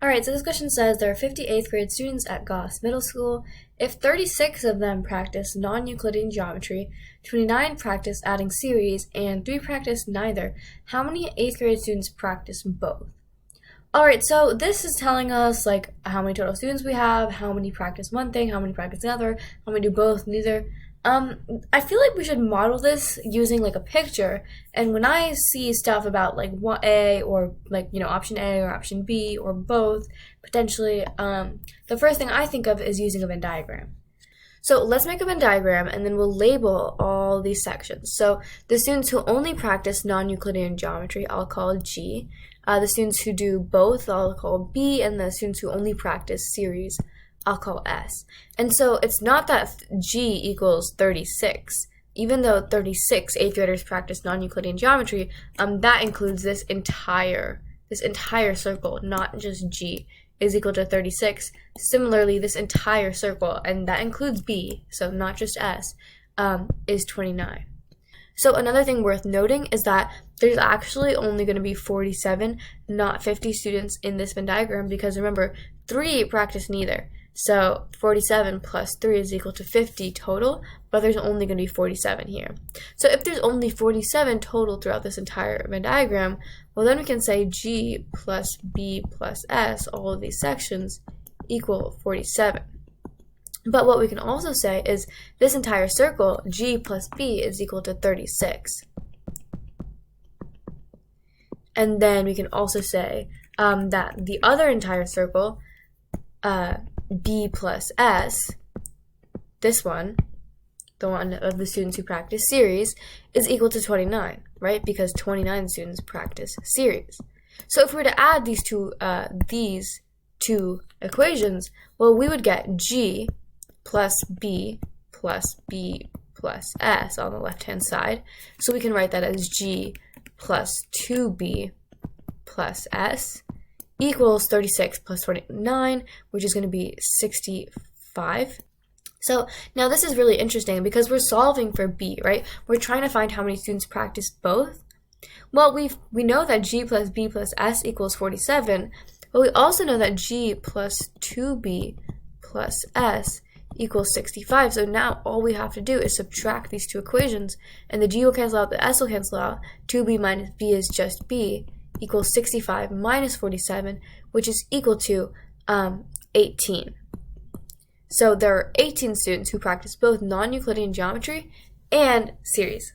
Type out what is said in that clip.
Alright, so this question says there are 50 8th grade students at Goss Middle School. If 36 of them practice non-Euclidean geometry, 29 practice adding series, and 3 practice neither, how many 8th grade students practice both? Alright, so this is telling us like how many total students we have, how many practice one thing, how many practice another, how many do both, neither. I feel like we should model this using like a picture, and when I see stuff about like what A or like, option A or option B or both, potentially, the first thing I think of is using a Venn diagram. So let's make a Venn diagram and then we'll label all these sections. So the students who only practice non-Euclidean geometry, I'll call G. The students who do both, I'll call B, and the students who only practice series, I'll call S. And so it's not that G equals 36. Even though 36 8th graders practice non-Euclidean geometry, that includes this entire circle, not just G, is equal to 36. Similarly, this entire circle, and that includes B, so not just S, is 29. So another thing worth noting is that there's actually only going to be 47, not 50 students in this Venn diagram, because remember, 3 practice neither. So 47 plus 3 is equal to 50 total, but there's only going to be 47 here. So if there's only 47 total throughout this entire Venn diagram, well then we can say G plus B plus S, all of these sections, equal 47. But what we can also say is this entire circle, G plus B, is equal to 36. And then we can also say that the other entire circle, B plus S, this one, the one of the students who practice series, is equal to 29, right? Because 29 students practice series. So if we were to add these two equations, well, we would get G plus B plus S on the left-hand side. So we can write that as G plus 2B plus S equals 36 plus 29, which is going to be 65. So now this is really interesting because we're solving for B, right? We're trying to find how many students practice both. Well, we know that G plus B plus S equals 47, but we also know that G plus 2B plus S equals 65. So now all we have to do is subtract these two equations, and the G will cancel out, the S will cancel out. 2B minus B is just B, equals 65 minus 47, which is equal to 18. So there are 18 students who practice both non-Euclidean geometry and series.